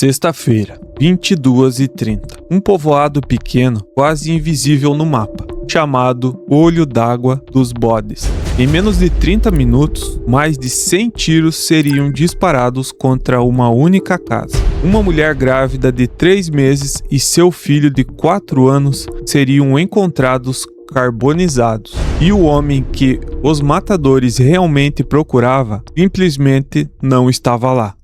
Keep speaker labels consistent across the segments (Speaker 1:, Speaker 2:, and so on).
Speaker 1: Sexta-feira, 22h30. Um povoado pequeno, quase invisível no mapa, chamado Olho d'Água dos Bodes. Em menos de 30 minutos, mais de 100 tiros seriam disparados contra uma única casa. Uma mulher grávida de 3 meses e seu filho de 4 anos seriam encontrados carbonizados. E o homem que os matadores realmente procurava simplesmente não estava lá.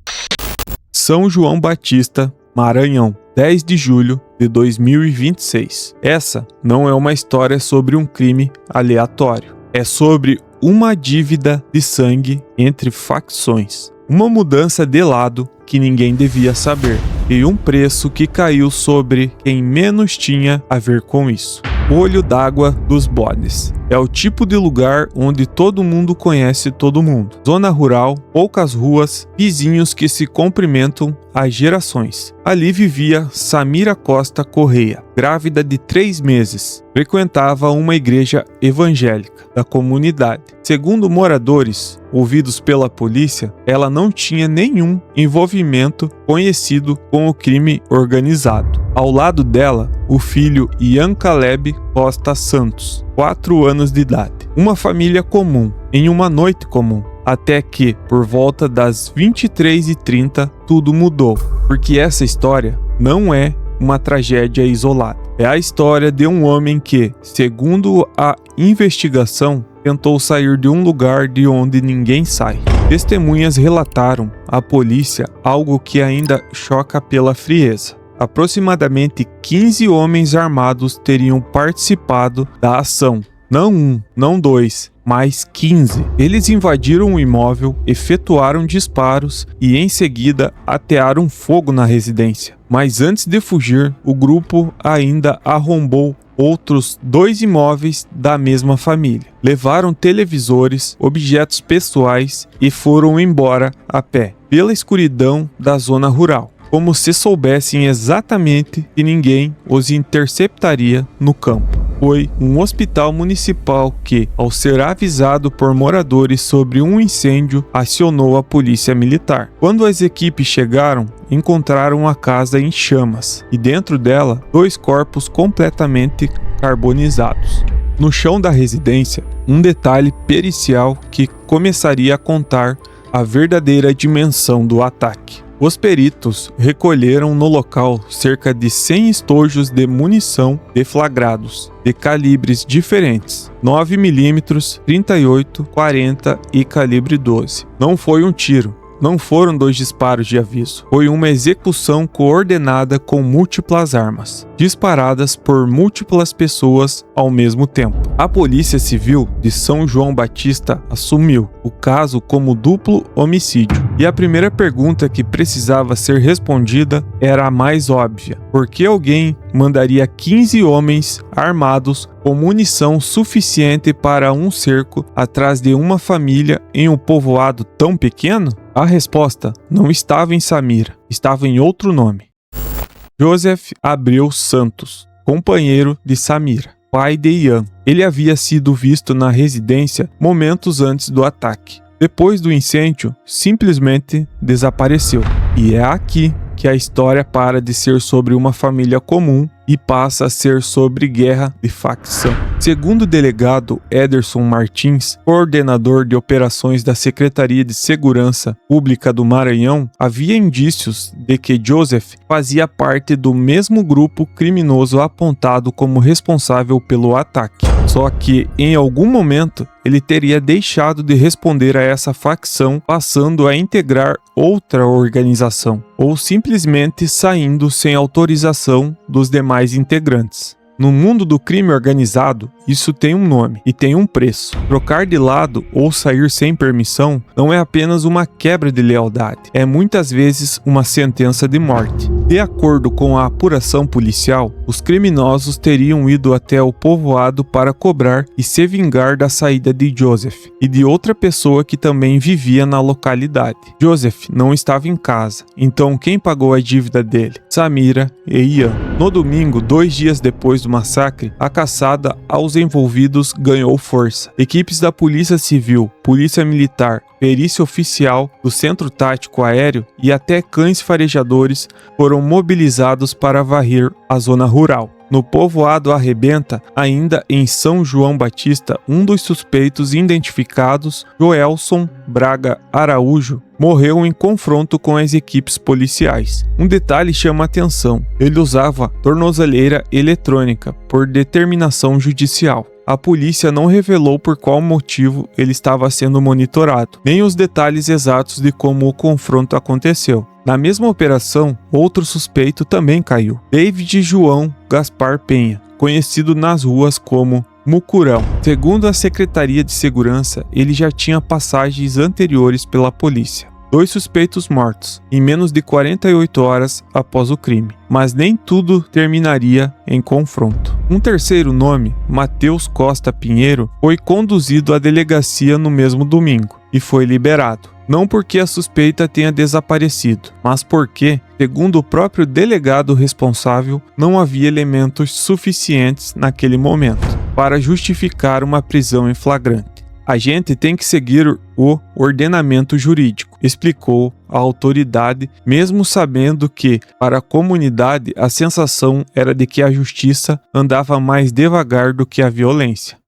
Speaker 1: São João Batista, Maranhão, 10 de julho de 2026. Essa não é uma história sobre um crime aleatório. É sobre uma dívida de sangue entre facções. Uma mudança de lado que ninguém devia saber. E um preço que caiu sobre quem menos tinha a ver com isso. Olho d'Água dos Bodes. É o tipo de lugar onde todo mundo conhece todo mundo. Zona rural, poucas ruas, vizinhos que se cumprimentam há gerações. Ali vivia Samira Costa Correia, grávida de 3 meses. Frequentava uma igreja evangélica da comunidade. Segundo moradores, ouvidos pela polícia, ela não tinha nenhum envolvimento conhecido com o crime organizado. Ao lado dela, o filho Ian Caleb Costa Santos, 4 anos de idade. Uma família comum, em uma noite comum. Até que, por volta das 23h30, tudo mudou. Porque essa história não é uma tragédia isolada. É a história de um homem que, segundo a investigação, tentou sair de um lugar de onde ninguém sai. Testemunhas relataram à polícia algo que ainda choca pela frieza. Aproximadamente 15 homens armados teriam participado da ação. Não um, não dois, mas 15. Eles invadiram o imóvel, efetuaram disparos e em seguida atearam fogo na residência. Mas antes de fugir, o grupo ainda arrombou outros 2 imóveis da mesma família. Levaram televisores, objetos pessoais e foram embora a pé, pela escuridão da zona rural, como se soubessem exatamente que ninguém os interceptaria no campo. Foi um hospital municipal que, ao ser avisado por moradores sobre um incêndio, acionou a polícia militar. Quando as equipes chegaram, encontraram a casa em chamas e dentro dela 2 corpos completamente carbonizados. No chão da residência, um detalhe pericial que começaria a contar a verdadeira dimensão do ataque. Os peritos recolheram no local cerca de 100 estojos de munição deflagrados, de calibres diferentes, 9mm, 38, 40 e calibre 12. Não foi um tiro. Não foram 2 disparos de aviso. Foi uma execução coordenada com múltiplas armas, disparadas por múltiplas pessoas ao mesmo tempo. A Polícia Civil de São João Batista assumiu o caso como duplo homicídio. E a primeira pergunta que precisava ser respondida era a mais óbvia. Por que alguém mandaria 15 homens armados com munição suficiente para um cerco atrás de uma família em um povoado tão pequeno? A resposta não estava em Samira, estava em outro nome. Joseph Abreu Santos, companheiro de Samira, pai de Ian. Ele havia sido visto na residência momentos antes do ataque. Depois do incêndio, simplesmente desapareceu. E é aqui que a história para de ser sobre uma família comum e passa a ser sobre guerra de facção. Segundo o delegado Ederson Martins, coordenador de operações da Secretaria de Segurança Pública do Maranhão, havia indícios de que Joseph fazia parte do mesmo grupo criminoso apontado como responsável pelo ataque. Só que, em algum momento, ele teria deixado de responder a essa facção, passando a integrar outra organização, ou simplesmente saindo sem autorização dos demais integrantes. No mundo do crime organizado, isso tem um nome e tem um preço. Trocar de lado ou sair sem permissão não é apenas uma quebra de lealdade, é muitas vezes uma sentença de morte. De acordo com a apuração policial, os criminosos teriam ido até o povoado para cobrar e se vingar da saída de Joseph e de outra pessoa que também vivia na localidade. Joseph não estava em casa, então quem pagou a dívida dele? Samira e Ian. No domingo, 2 dias depois do massacre, a caçada aos envolvidos ganhou força. Equipes da Polícia Civil, Polícia Militar, Perícia Oficial, do Centro Tático Aéreo e até cães farejadores foram mobilizados para varrer a zona rural. No povoado Arrebenta, ainda em São João Batista, um dos suspeitos identificados, Joelson Braga Araújo, morreu em confronto com as equipes policiais. Um detalhe chama a atenção: ele usava tornozeleira eletrônica por determinação judicial. A polícia não revelou por qual motivo ele estava sendo monitorado, nem os detalhes exatos de como o confronto aconteceu. Na mesma operação, outro suspeito também caiu, David João Gaspar Penha, conhecido nas ruas como Mucurão. Segundo a Secretaria de Segurança, ele já tinha passagens anteriores pela polícia. 2 suspeitos mortos, em menos de 48 horas após o crime. Mas nem tudo terminaria em confronto. Um terceiro nome, Matheus Costa Pinheiro, foi conduzido à delegacia no mesmo domingo e foi liberado. Não porque a suspeita tenha desaparecido, mas porque, segundo o próprio delegado responsável, não havia elementos suficientes naquele momento para justificar uma prisão em flagrante. A gente tem que seguir o ordenamento jurídico, explicou a autoridade, mesmo sabendo que, para a comunidade, a sensação era de que a justiça andava mais devagar do que a violência.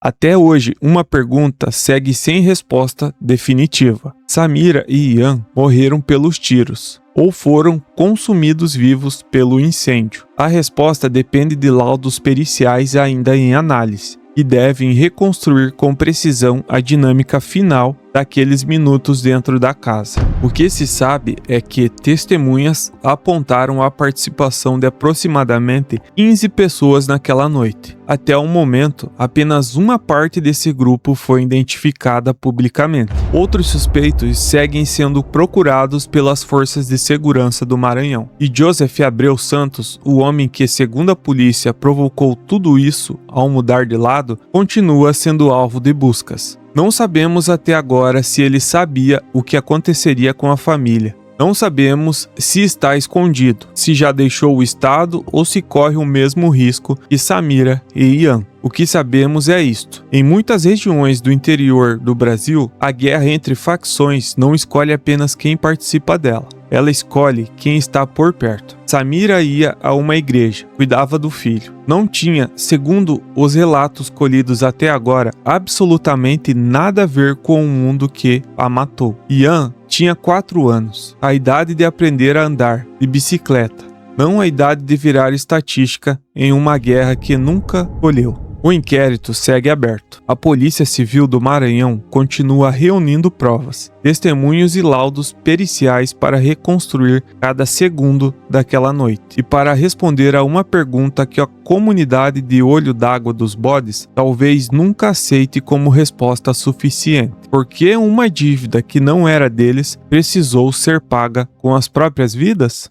Speaker 1: Até hoje, uma pergunta segue sem resposta definitiva. Samira e Ian morreram pelos tiros ou foram consumidos vivos pelo incêndio? A resposta depende de laudos periciais ainda em análise e devem reconstruir com precisão a dinâmica final daqueles minutos dentro da casa. O que se sabe é que testemunhas apontaram a participação de aproximadamente 15 pessoas naquela noite. Até o momento, apenas uma parte desse grupo foi identificada publicamente. Outros suspeitos seguem sendo procurados pelas forças de segurança do Maranhão. E Joseph Abreu Santos, o homem que, segundo a polícia, provocou tudo isso ao mudar de lado, continua sendo alvo de buscas. Não sabemos até agora se ele sabia o que aconteceria com a família. Não sabemos se está escondido, se já deixou o estado ou se corre o mesmo risco que Samira e Ian. O que sabemos é isto: em muitas regiões do interior do Brasil, a guerra entre facções não escolhe apenas quem participa dela. Ela escolhe quem está por perto. Samira ia a uma igreja, cuidava do filho. Não tinha, segundo os relatos colhidos até agora, absolutamente nada a ver com o mundo que a matou. Ian tinha 4 anos, a idade de aprender a andar de bicicleta, não a idade de virar estatística em uma guerra que nunca colheu. O inquérito segue aberto. A Polícia Civil do Maranhão continua reunindo provas, testemunhos e laudos periciais para reconstruir cada segundo daquela noite. E para responder a uma pergunta que a comunidade de Olho d'Água dos Bodes talvez nunca aceite como resposta suficiente. Por que uma dívida que não era deles precisou ser paga com as próprias vidas?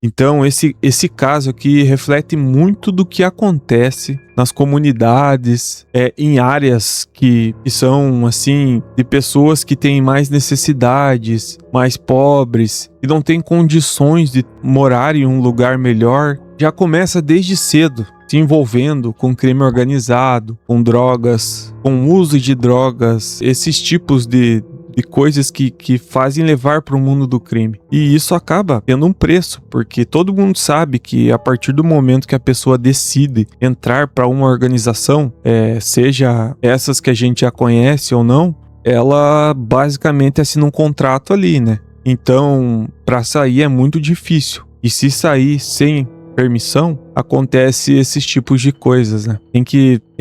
Speaker 1: Então, esse caso aqui reflete muito do que acontece nas comunidades, em áreas que são, assim, de pessoas que têm mais necessidades, mais pobres, e não têm condições de morar em um lugar melhor. Já começa desde cedo, se envolvendo com crime organizado, com drogas, com uso de drogas, esses tipos de coisas que fazem levar para o mundo do crime. E isso acaba tendo um preço, porque todo mundo sabe que a partir do momento que a pessoa decide entrar para uma organização, seja essas que a gente já conhece ou não, ela basicamente assina um contrato ali, né? Então, para sair é muito difícil. E se sair sem permissão, acontece esses tipos de coisas, né? Tem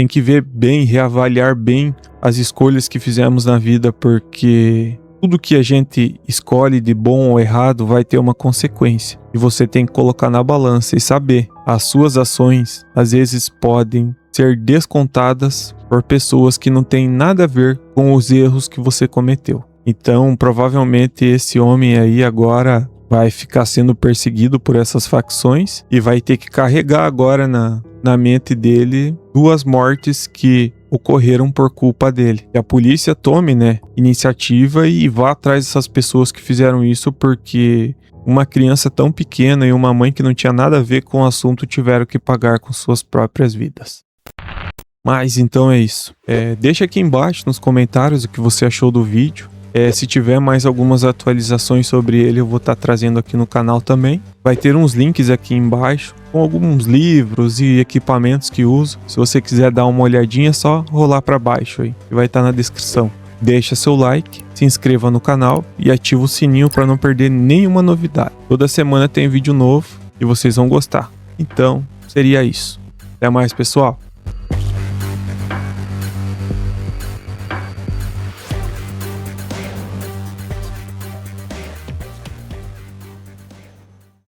Speaker 1: que ver bem, reavaliar bem as escolhas que fizemos na vida, porque tudo que a gente escolhe de bom ou errado vai ter uma consequência. E você tem que colocar na balança e saber, as suas ações às vezes podem ser descontadas por pessoas que não têm nada a ver com os erros que você cometeu. Então, provavelmente esse homem aí agora vai ficar sendo perseguido por essas facções e vai ter que carregar agora na mente dele 2 mortes que ocorreram por culpa dele. E a polícia tome, iniciativa e vá atrás dessas pessoas que fizeram isso, porque uma criança tão pequena e uma mãe que não tinha nada a ver com o assunto tiveram que pagar com suas próprias vidas. Mas então é isso. Deixa aqui embaixo nos comentários o que você achou do vídeo. Se tiver mais algumas atualizações sobre ele, eu vou estar trazendo aqui no canal também. Vai ter uns links aqui embaixo com alguns livros e equipamentos que uso. Se você quiser dar uma olhadinha, é só rolar para baixo aí, que vai estar na descrição. Deixa seu like, se inscreva no canal e ativa o sininho para não perder nenhuma novidade. Toda semana tem vídeo novo e vocês vão gostar. Então, seria isso. Até mais, pessoal.